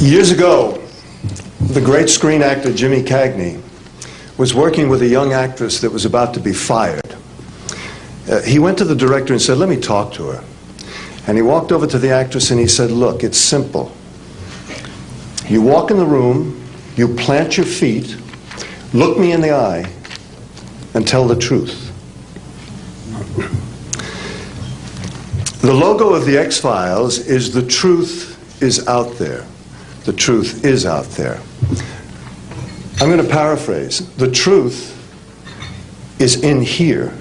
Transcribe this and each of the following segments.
Years ago, the great screen actor Jimmy Cagney was working with a young actress that was about to be fired. He went to the director and said, "Let me talk to her." And he walked over to the actress and he said, "Look, it's simple. You walk in the room, you plant your feet, look me in the eye, and tell the truth." The logo of the X-Files is "The truth is out there." The truth is out there. I'm going to paraphrase. The truth is in here.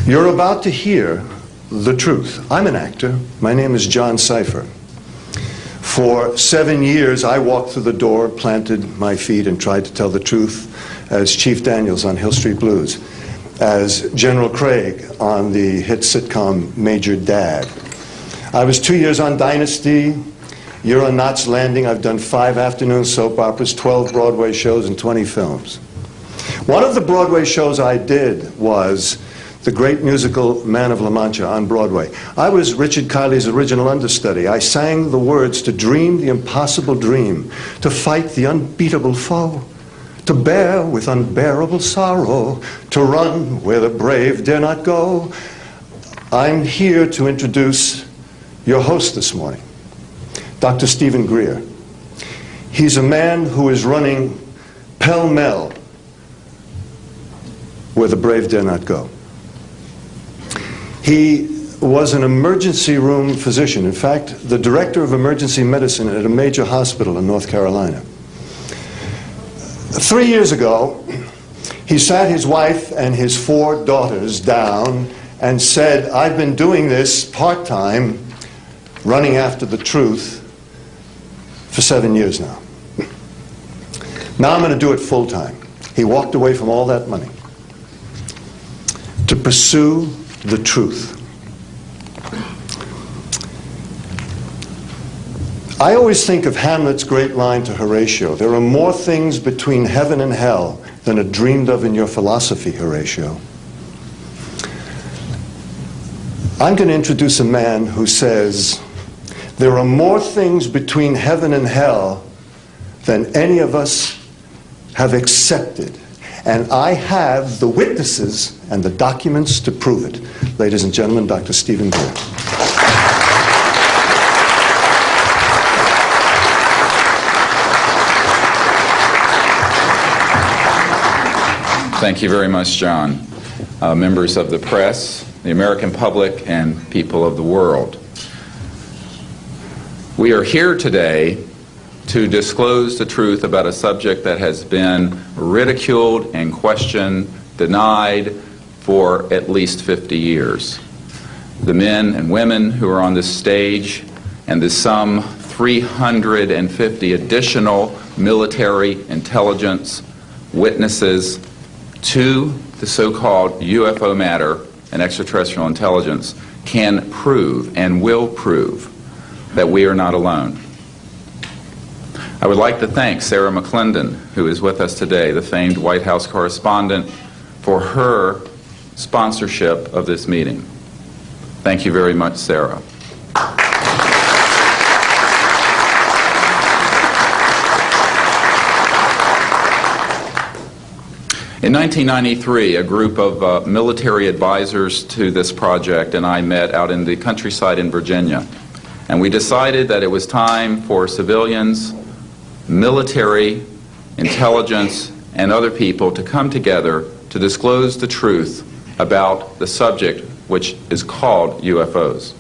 You're about to hear the truth. I'm an actor. My name is John Cipher. For 7 years, I walked through the door, planted my feet, and tried to tell the truth as Chief Daniels on Hill Street Blues, as General Craig on the hit sitcom Major Dad. I was 2 years on Dynasty. You're on Knots Landing. I've done 5 afternoon soap operas, 12 Broadway shows, and 20 films. One of the Broadway shows I did was the great musical Man of La Mancha on Broadway. I was Richard Kiley's original understudy. I sang the words to dream the impossible dream, to fight the unbeatable foe, to bear with unbearable sorrow, to run where the brave dare not go. I'm here to introduce your host this morning, Dr. Stephen Greer. He's a man who is running pell-mell where the brave dare not go. He was an emergency room physician. In fact, the director of emergency medicine at a major hospital in North Carolina. 3 years ago, he sat his wife and his 4 daughters down and said, "I've been doing this part-time, running after the truth, for 7 years now. Now I'm going to do it full-time." He walked away from all that money to pursue the truth. I always think of Hamlet's great line to Horatio, "There are more things between heaven and hell than are dreamed of in your philosophy, Horatio." I'm going to introduce a man who says, there are more things between heaven and hell than any of us have accepted. And I have the witnesses and the documents to prove it. Ladies and gentlemen, Dr. Stephen Greer. Thank you very much, John. Members of the press, the American public, and people of the world. We are here today to disclose the truth about a subject that has been ridiculed and questioned, denied for at least 50 years. The men and women who are on this stage and the some 350 additional military intelligence witnesses to the so-called UFO matter and extraterrestrial intelligence can prove and will prove that we are not alone. I would like to thank Sarah McClendon, who is with us today, the famed White House correspondent, for her sponsorship of this meeting. Thank you very much, Sarah. In 1993, a group of military advisors to this project and I met out in the countryside in Virginia. And we decided that it was time for civilians, military, intelligence, and other people to come together to disclose the truth about the subject which is called UFOs.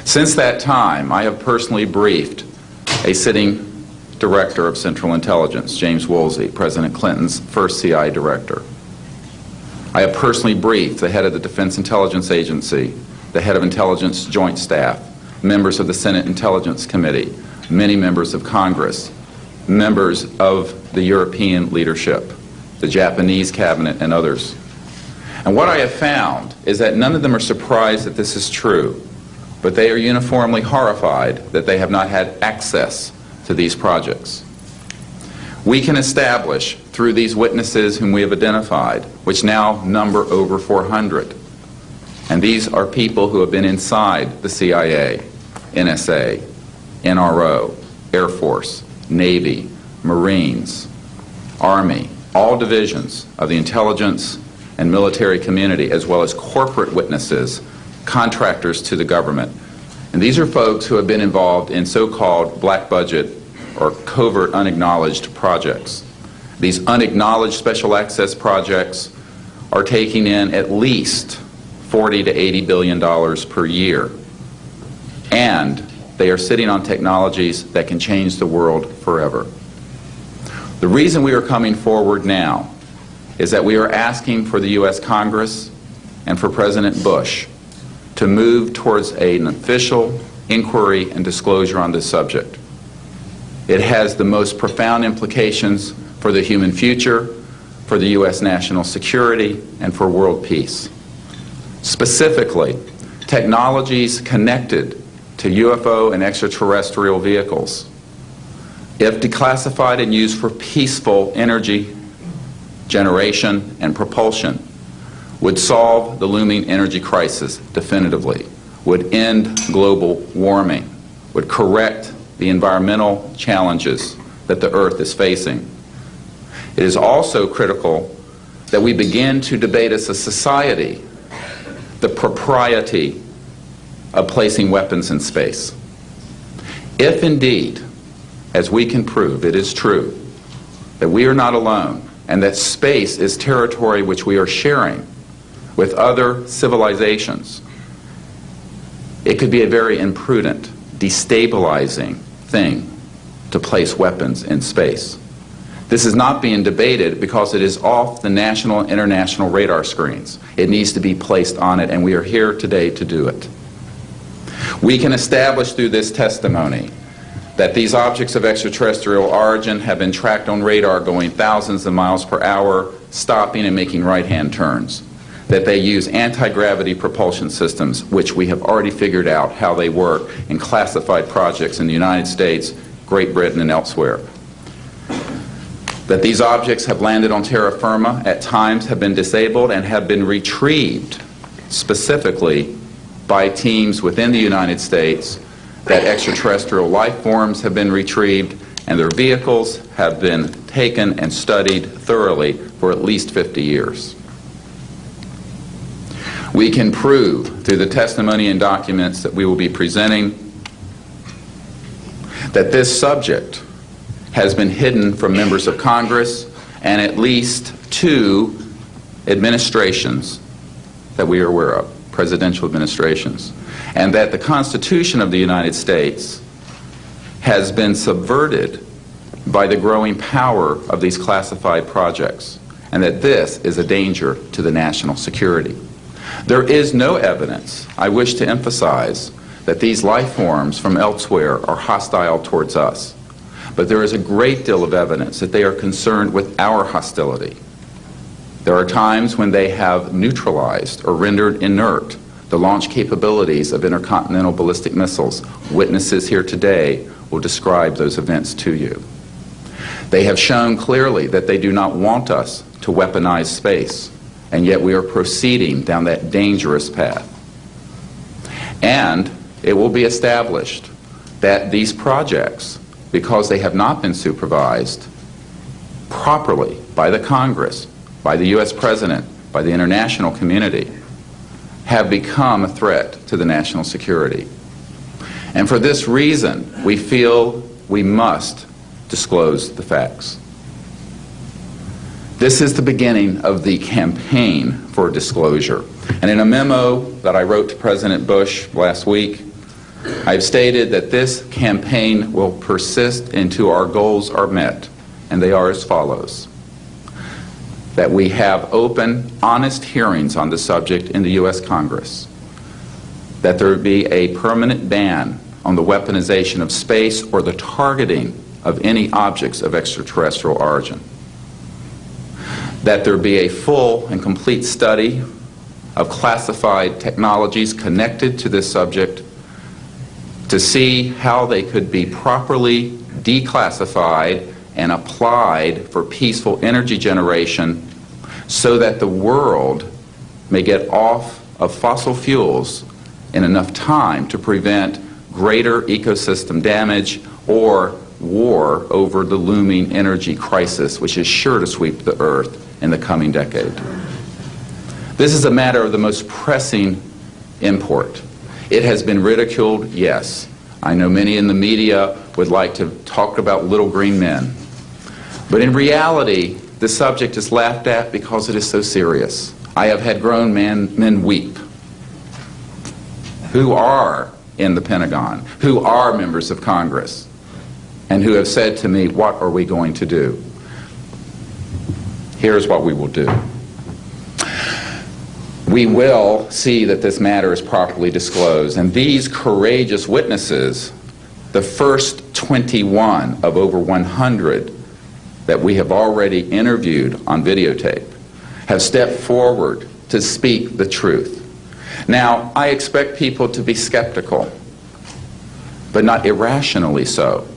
Since that time, I have personally briefed a sitting director of Central Intelligence, James Woolsey, President Clinton's first CIA director. I have personally briefed the head of the Defense Intelligence Agency, the head of Intelligence Joint Staff, members of the Senate Intelligence Committee, many members of Congress, members of the European leadership, the Japanese cabinet, and others. And what I have found is that none of them are surprised that this is true, but they are uniformly horrified that they have not had access to these projects. We can establish through these witnesses whom we have identified, which now number over 400, and these are people who have been inside the CIA, NSA, NRO, Air Force, Navy, Marines, Army, all divisions of the intelligence and military community, as well as corporate witnesses, contractors to the government. And these are folks who have been involved in so-called black budget or covert unacknowledged projects. These unacknowledged special access projects are taking in at least $40 to $80 billion per year. And they are sitting on technologies that can change the world forever. The reason we are coming forward now is that we are asking for the U.S. Congress and for President Bush to move towards an official inquiry and disclosure on this subject. It has the most profound implications for the human future, for the U.S. national security, and for world peace. Specifically, technologies connected to UFO and extraterrestrial vehicles, if declassified and used for peaceful energy generation and propulsion, would solve the looming energy crisis definitively, would end global warming, would correct the environmental challenges that the Earth is facing. It is also critical that we begin to debate as a society the propriety of placing weapons in space. If indeed, as we can prove, it is true that we are not alone and that space is territory which we are sharing with other civilizations, it could be a very imprudent, destabilizing thing to place weapons in space. This is not being debated because it is off the national and international radar screens. It needs to be placed on it, and we are here today to do it. We can establish through this testimony that these objects of extraterrestrial origin have been tracked on radar going thousands of miles per hour, stopping and making right-hand turns. That they use anti-gravity propulsion systems, which we have already figured out how they work in classified projects in the United States, Great Britain, and elsewhere. That these objects have landed on terra firma, at times have been disabled, and have been retrieved specifically by teams within the United States, that extraterrestrial life forms have been retrieved, and their vehicles have been taken and studied thoroughly for at least 50 years. We can prove through the testimony and documents that we will be presenting that this subject has been hidden from members of Congress and at least 2 administrations that we are aware of, presidential administrations, and that the Constitution of the United States has been subverted by the growing power of these classified projects, and that this is a danger to the national security. There is no evidence, I wish to emphasize, that these life forms from elsewhere are hostile towards us. But there is a great deal of evidence that they are concerned with our hostility. There are times when they have neutralized or rendered inert the launch capabilities of intercontinental ballistic missiles. Witnesses here today will describe those events to you. They have shown clearly that they do not want us to weaponize space, and yet we are proceeding down that dangerous path. And it will be established that these projects, because they have not been supervised properly by the Congress, by the U.S. President, by the international community, have become a threat to the national security. And for this reason, we feel we must disclose the facts. This is the beginning of the campaign for disclosure. And in a memo that I wrote to President Bush last week, I've stated that this campaign will persist until our goals are met, and they are as follows. That we have open, honest hearings on the subject in the U.S. Congress. That there be a permanent ban on the weaponization of space or the targeting of any objects of extraterrestrial origin. That there be a full and complete study of classified technologies connected to this subject to see how they could be properly declassified and applied for peaceful energy generation so that the world may get off of fossil fuels in enough time to prevent greater ecosystem damage or war over the looming energy crisis, which is sure to sweep the Earth in the coming decade. This is a matter of the most pressing import. It has been ridiculed, yes. I know many in the media would like to talk about little green men. But in reality, the subject is laughed at because it is so serious. I have had grown men weep who are in the Pentagon, who are members of Congress, and who have said to me, what are we going to do? Here's what we will do. We will see that this matter is properly disclosed, and these courageous witnesses, the first 21 of over 100 that we have already interviewed on videotape, have stepped forward to speak the truth. Now, I expect people to be skeptical, but not irrationally so,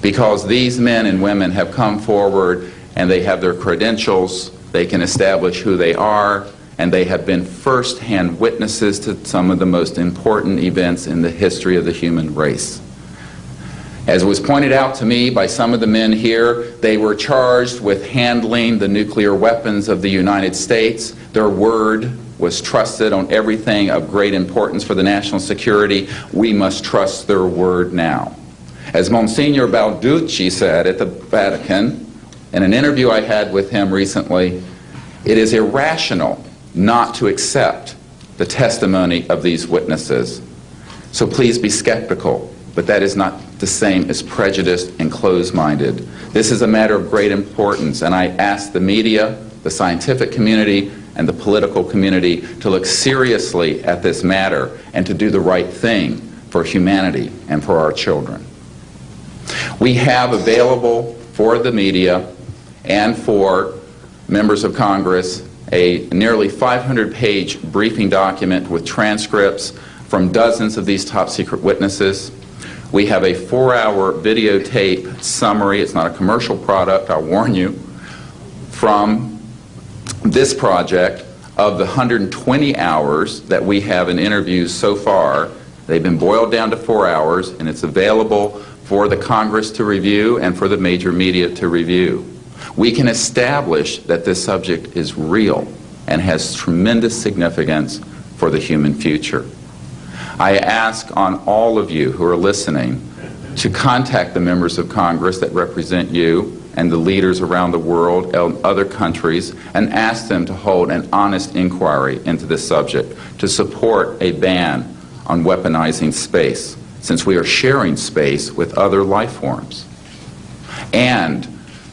because these men and women have come forward and they have their credentials, they can establish who they are, and they have been first-hand witnesses to some of the most important events in the history of the human race. As was pointed out to me by some of the men here, they were charged with handling the nuclear weapons of the United States. Their word was trusted on everything of great importance for the national security. We must trust their word now. As Monsignor Balducci said at the Vatican, in an interview I had with him recently, it is irrational not to accept the testimony of these witnesses. So please be skeptical, but that is not the same as prejudiced and closed-minded. This is a matter of great importance, and I ask the media, the scientific community, and the political community to look seriously at this matter and to do the right thing for humanity and for our children. We have available for the media and for members of Congress a nearly 500-page briefing document with transcripts from dozens of these top-secret witnesses. We have a 4-hour videotape summary. It's not a commercial product, I'll warn you, from this project of the 120 hours that we have in interviews so far. They've been boiled down to 4 hours, and it's available for the Congress to review and for the major media to review. We can establish that this subject is real and has tremendous significance for the human future. I ask on all of you who are listening to contact the members of Congress that represent you and the leaders around the world and other countries and ask them to hold an honest inquiry into this subject to support a ban on weaponizing space, since we are sharing space with other life forms, and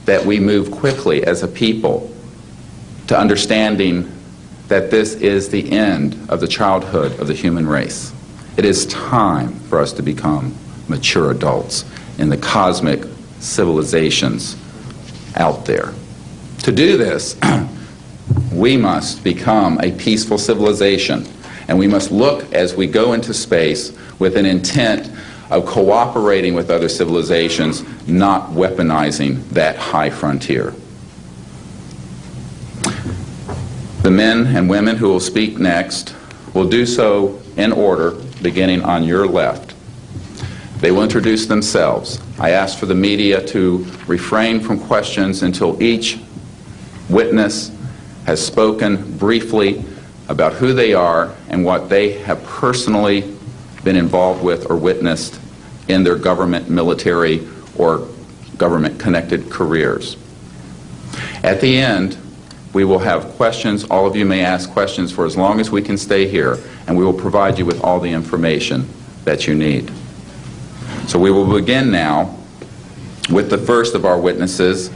that we move quickly as a people to understanding that this is the end of the childhood of the human race. It is time for us to become mature adults in the cosmic civilizations out there. To do this, we must become a peaceful civilization, and we must look as we go into space with an intent of cooperating with other civilizations, not weaponizing that high frontier. The men and women who will speak next will do so in order, beginning on your left. They will introduce themselves. I ask for the media to refrain from questions until each witness has spoken briefly about who they are and what they have personally been involved with or witnessed in their government, military, or government-connected careers. At the end, we will have questions. All of you may ask questions for as long as we can stay here, and we will provide you with all the information that you need. So we will begin now with the first of our witnesses,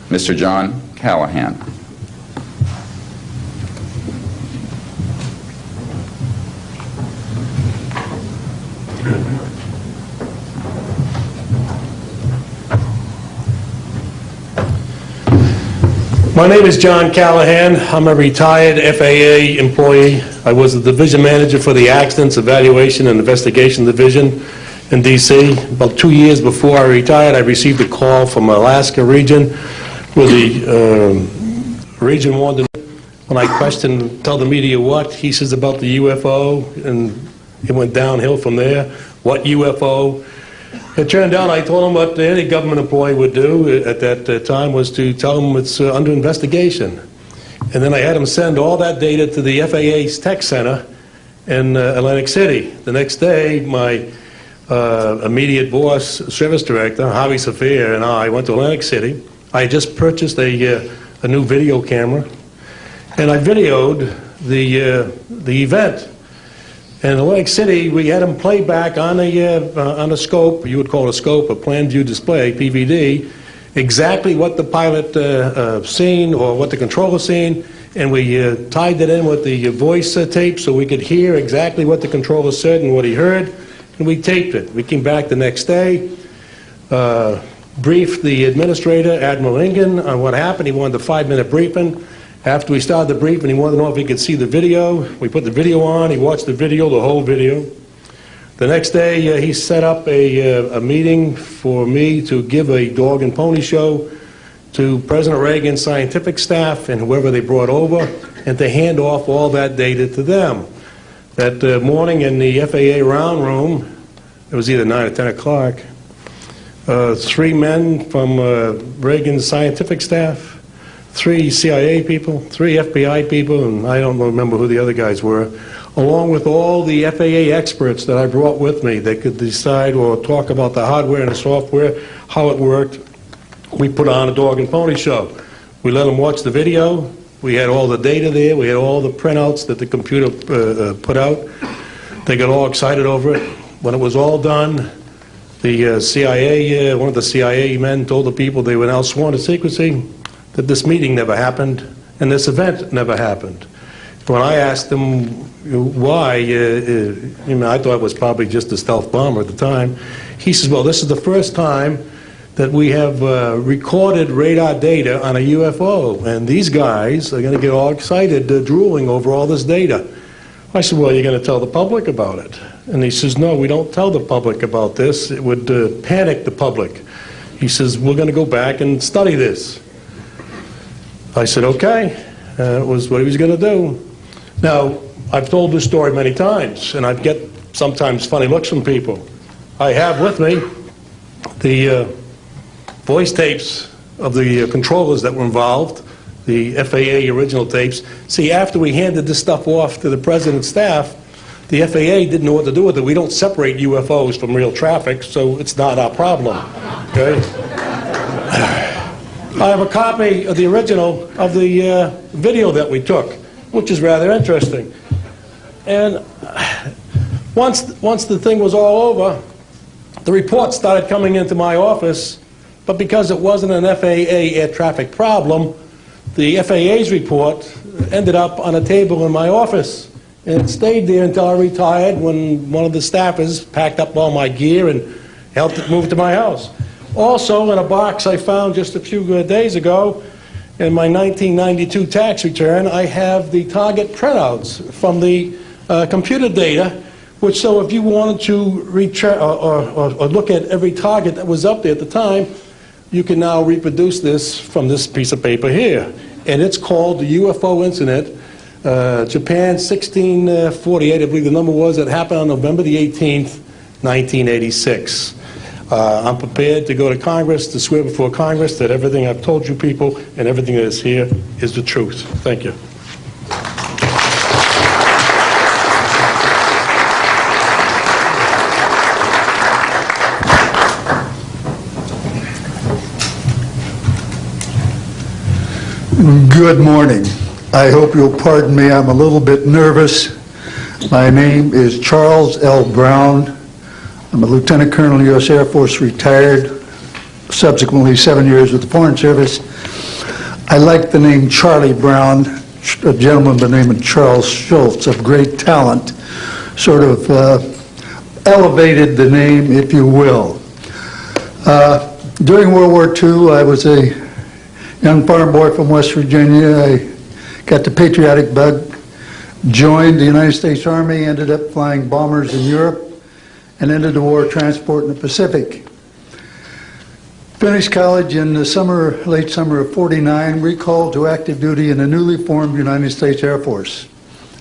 Mr. John Callahan. My name is John Callahan. I'm a retired FAA employee. I was the division manager for the Accidents Evaluation and Investigation Division in D.C. About 2 years before I retired, I received a call from Alaska region where the region wanted, when I questioned, tell the media what, he says about the UFO, and it went downhill from there. what UFO. It turned out I told them what any government employee would do at that time was to tell them it's under investigation. And then I had them send all that data to the FAA's tech center in Atlantic City. The next day, my immediate boss, service director, Javi Safir, and I went to Atlantic City. I had just purchased a new video camera, and I videoed the event. And in Atlantic City, we had them play back on a scope, you would call it a scope, a plan view display, PVD, exactly what the pilot seen or what the controller seen, and we tied that in with the voice tape so we could hear exactly what the controller said and what he heard, and we taped it. We came back the next day, briefed the administrator, Admiral Ingen, on what happened. He wanted a 5-minute briefing. After we started the briefing, he wanted to know if he could see the video. We put the video on. He watched the video, the whole video. The next day, he set up a meeting for me to give a dog and pony show to President Reagan's scientific staff and whoever they brought over, and to hand off all that data to them. That morning in the FAA round room, it was either 9 or 10 o'clock, 3 men from Reagan's scientific staff, 3 CIA people, 3 FBI people, and I don't remember who the other guys were, along with all the FAA experts that I brought with me that could decide or talk about the hardware and the software, how it worked. We put on a dog and pony show. We let them watch the video. We had all the data there. We had all the printouts that the computer put out. They got all excited over it. When it was all done, the CIA, one of the CIA men told the people they were now sworn to secrecy, that this meeting never happened and this event never happened. When I asked them why, I thought it was probably just a stealth bomber at the time, he says, well, this is the first time that we have recorded radar data on a UFO, and these guys are going to get all excited, drooling over all this data. I said, well, you're going to tell the public about it? And he says, no, we don't tell the public about this. It would panic the public. He says, we're going to go back and study this. I said, okay. It was what he was going to do. Now, I've told this story many times, and I get sometimes funny looks from people. I have with me the voice tapes of the controllers that were involved, the FAA original tapes. See, after we handed this stuff off to the President's staff, the FAA didn't know what to do with it. We don't separate UFOs from real traffic, so it's not our problem. Okay? I have a copy of the original of the video that we took, which is rather interesting. And once the thing was all over, the reports started coming into my office, but because it wasn't an FAA air traffic problem, the FAA's report ended up on a table in my office. And it stayed there until I retired, when one of the staffers packed up all my gear and helped it move to my house. Also, in a box I found just a few days ago, in my 1992 tax return, I have the target printouts from the computer data, which, so if you wanted to or look at every target that was up there at the time, you can now reproduce this from this piece of paper here. And it's called the UFO incident, Japan 1648, I believe the number was, that happened on November the 18th, 1986. I'm prepared to go to Congress, to swear before Congress that everything I've told you people and everything that is here is the truth. Thank you. Good morning. I hope you'll pardon me. I'm a little bit nervous. My name is Charles L. Brown. I'm a Lieutenant Colonel, U.S. Air Force, retired, subsequently 7 years with the Foreign Service. I like the name Charlie Brown. A gentleman by the name of Charles Schultz, of great talent, sort of elevated the name, if you will. During World War II, I was a young farm boy from West Virginia. I got the patriotic bug, joined the United States Army, ended up flying bombers in Europe, and ended the war transport in the Pacific. Finished college in the summer, late summer of '49, recalled to active duty in the newly formed United States Air Force.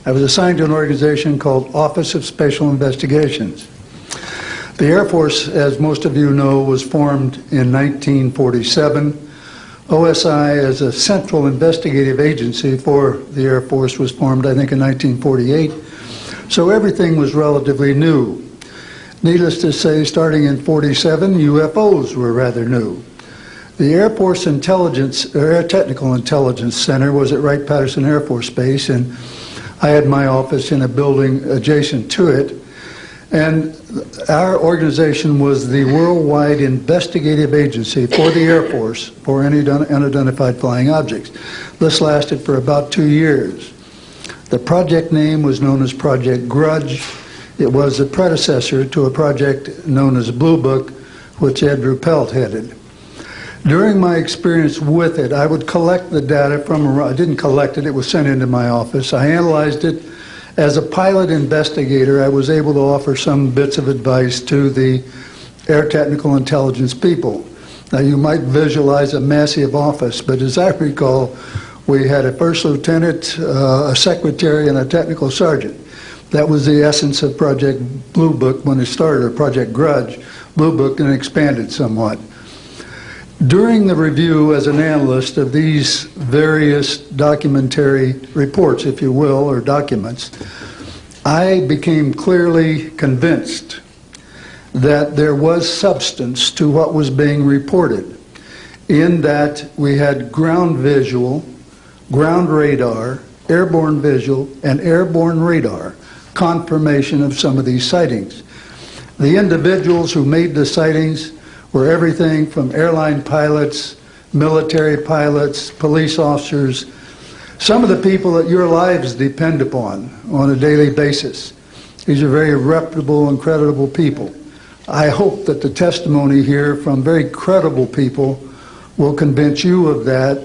I was assigned to an organization called Office of Special Investigations. The Air Force, as most of you know, was formed in 1947. OSI, as a central investigative agency for the Air Force, was formed, I think, in 1948. So everything was relatively new. Needless to say, starting in 47, UFOs were rather new. The Air Force Intelligence, or Air Technical Intelligence Center was at Wright-Patterson Air Force Base, and I had my office in a building adjacent to it. And our organization was the worldwide investigative agency for the Air Force for any unidentified flying objects. This lasted for about 2 years. The project name was known as Project Grudge. It was a predecessor to a project known as Blue Book, which Ed Ruppelt headed. During my experience with it, I would collect the data from, I didn't collect it, it was sent into my office. I analyzed it. As a pilot investigator, I was able to offer some bits of advice to the Air Technical Intelligence people. Now, you might visualize a massive office, but as I recall, we had a first lieutenant, a secretary, and a technical sergeant. That was the essence of Project Blue Book when it started, or Project Grudge, Blue Book, and expanded somewhat. During the review as an analyst of these various documentary reports, if you will, or documents, I became clearly convinced that there was substance to what was being reported, in that we had ground visual, ground radar, airborne visual, and airborne radar confirmation of some of these sightings. The individuals who made the sightings were everything from airline pilots, military pilots, police officers, some of the people that your lives depend upon on a daily basis. These are very reputable and credible people. I hope that the testimony here from very credible people will convince you of that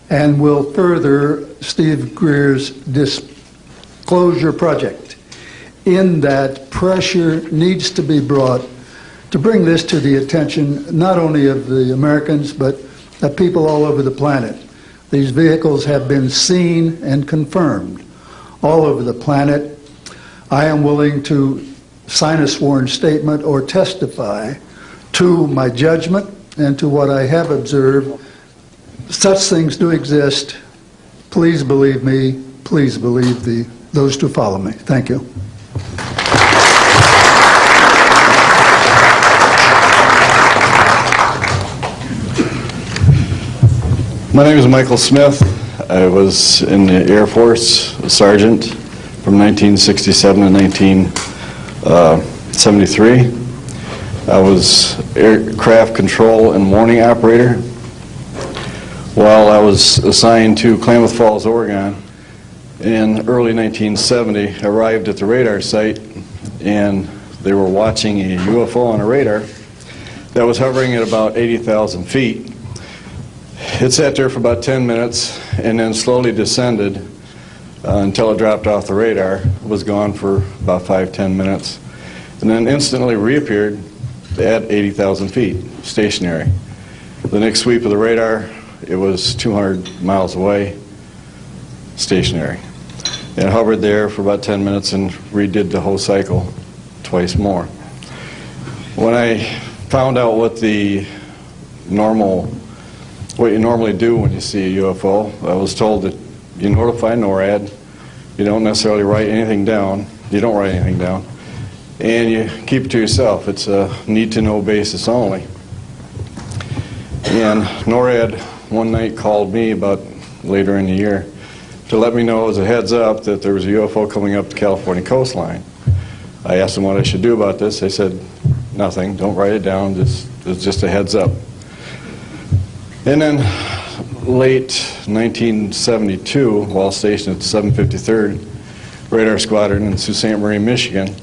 and will further Steve Greer's disclosure project, in that pressure needs to be brought to bring this to the attention not only of the Americans, but of people all over the planet. These vehicles have been seen and confirmed all over the planet. I am willing to sign a sworn statement or testify to my judgment and to what I have observed. Such things do exist. Please believe me. Please believe those who follow me. Thank you. My name is Michael Smith. I was in the Air Force, a sergeant from 1967 to 1973. I was aircraft control and warning operator. While I was assigned to Klamath Falls, Oregon, in early 1970, I arrived at the radar site, and they were watching a UFO on a radar that was hovering at about 80,000 feet. It sat there for about 10 minutes and then slowly descended until it dropped off the radar. It was gone for about 5-10 minutes, and then instantly reappeared at 80,000 feet, stationary. The next sweep of the radar, it was 200 miles away, stationary. It hovered there for about 10 minutes and redid the whole cycle twice more. When I found out what you normally do when you see a UFO, I was told that you notify NORAD, you don't necessarily write anything down, you don't write anything down, and you keep it to yourself. It's a need-to-know basis only. And NORAD one night called me about later in the year to let me know as a heads up that there was a UFO coming up the California coastline. I asked them what I should do about this. They said, nothing, don't write it down, it's just a heads up. And then late 1972, while stationed at the 753rd Radar Squadron in Sault Ste. Marie, Michigan,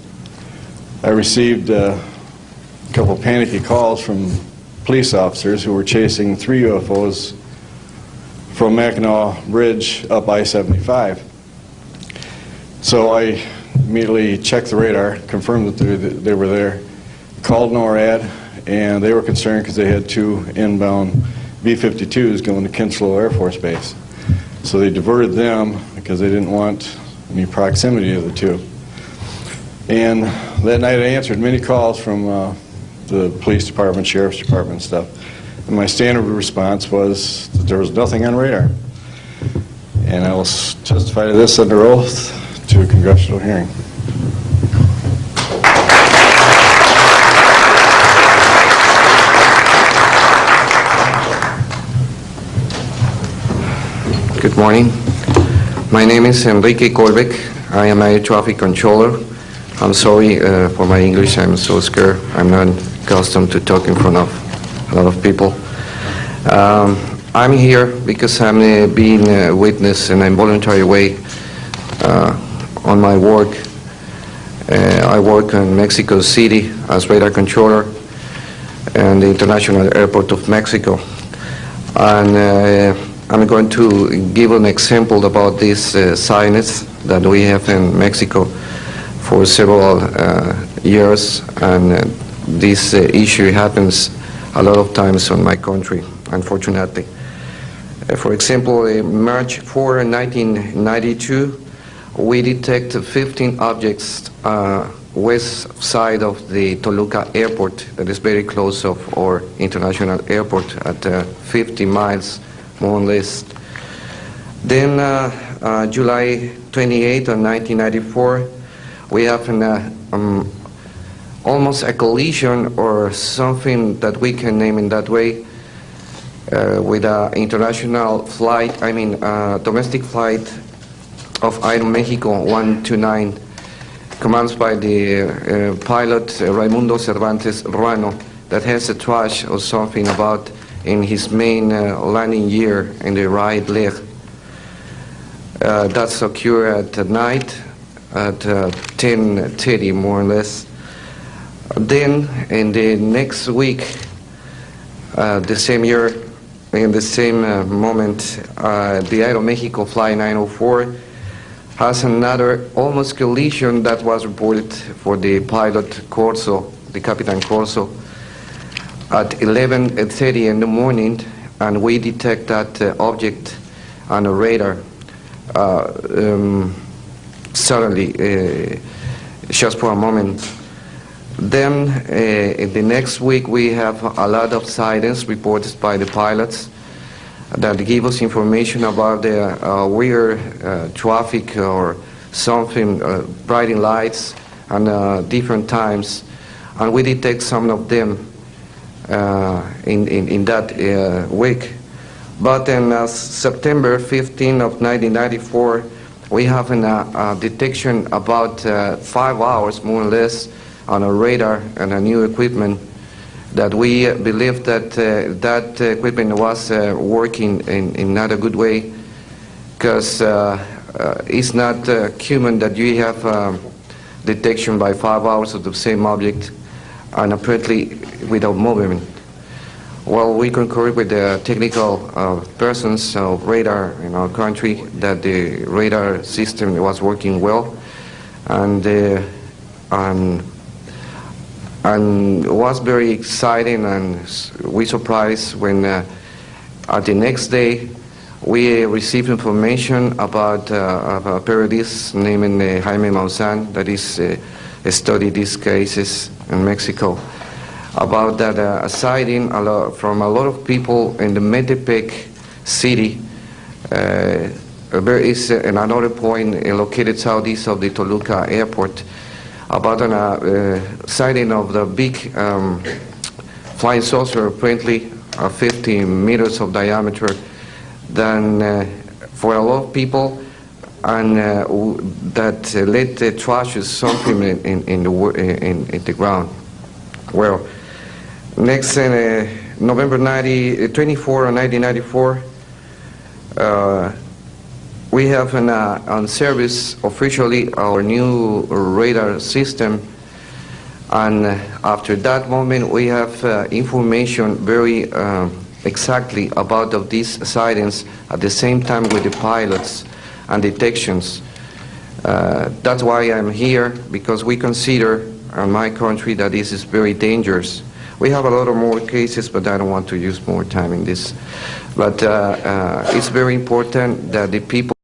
I received a couple panicky calls from police officers who were chasing 3 UFOs from Mackinac Bridge up I-75. So I immediately checked the radar, confirmed that they were there, called NORAD, and they were concerned because they had 2 inbound B-52s going to Kinslow Air Force Base. So they diverted them because they didn't want any proximity of the 2. And that night I answered many calls from the police department, sheriff's department and stuff. And my standard response was that there was nothing on radar. And I will testify to this under oath to a congressional hearing. Good morning. My name is Enrique Colbeck. I am a traffic controller. I'm sorry for my English. I'm so scared. I'm not accustomed to talk in front of a lot of people. I'm here because I'm being a witness in a voluntary way on my work. I work in Mexico City as radar controller and the International Airport of Mexico. And I'm going to give an example about this sinus that we have in Mexico for several years, and this issue happens a lot of times in my country, unfortunately. For example, March 4, 1992, we detected 15 objects west side of the Toluca airport, that is very close of our international airport at 50 miles more or less. Then July 28 of 1994, we have almost a collision or something that we can name in that way with an international flight, domestic flight of Aeromexico 129, commanded by the pilot Raimundo Cervantes Ruano, that has a trash or something about in his main landing gear in the right leg. That's occurred at night at 10:30 more or less. Then in the next week, the same year, in the same moment, the Aeromexico Flight 904 has another almost collision that was reported for the pilot Corso, the Capitan Corso, at 11:30 in the morning, and we detect that object on a radar suddenly, just for a moment. Then in the next week we have a lot of sightings reported by the pilots that give us information about the weird traffic or something, bright lights and different times, and we detect some of them in that week. But in September 15 of 1994, we have a detection about 5 hours more or less on a radar and a new equipment that we believe that that equipment was working in not a good way, because it's not human that you have detection by 5 hours of the same object and apparently without movement. Well, we concur with the technical persons of radar in our country that the radar system was working well, and was very exciting, and we surprised when at the next day we received information about a periodist named Jaime Maussan that is studied these cases in Mexico, about that a sighting from a lot of people in the Metepec city. There is another point located southeast of the Toluca airport, about a sighting of the big flying saucer, apparently 50 meters of diameter, then for a lot of people, and that led the trash or something in the ground. Well, next November 24 of 1994, we have on service officially our new radar system, and after that moment we have information very exactly about of these sightings at the same time with the pilots and detections. That's why I'm here, because we consider in my country that this is very dangerous. We have a lot of more cases, but I don't want to use more time in this. But it's very important that the people